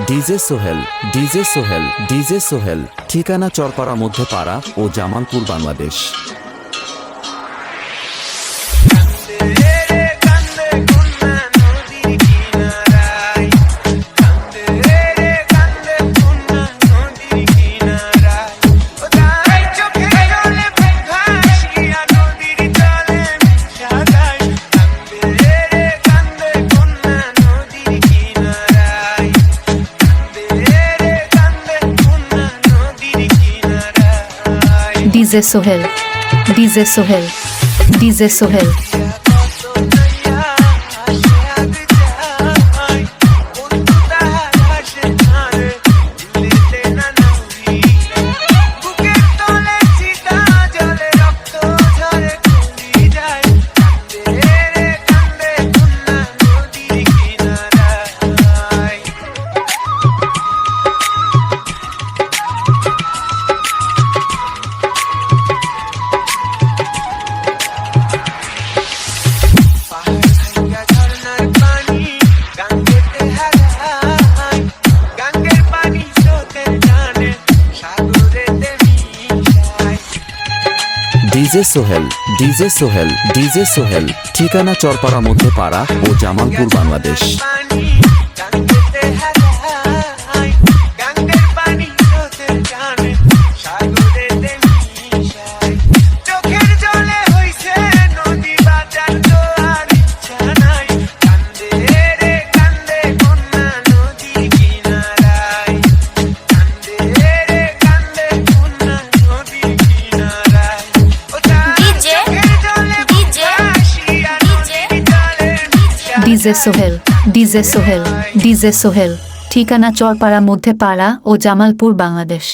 DJ Sohel, DJ Sohel, DJ Sohel, ঠিকানা চরপাড়া মধ্যপাড়া ও Jamalpur, Bangladesh. DJ Sohel, DJ Sohel, DJ Sohel. DJ Sohel, DJ Sohel, DJ Sohel, ঠিকানা চরপাড়া মধ্যপাড়া ও Jamalpur, Bangladesh. DJ Sohel, DJ Sohel, DJ Sohel, ঠিকানা চরপাড়া মধ্যপাড়া ও জামালপুর, বাংলাদেশ।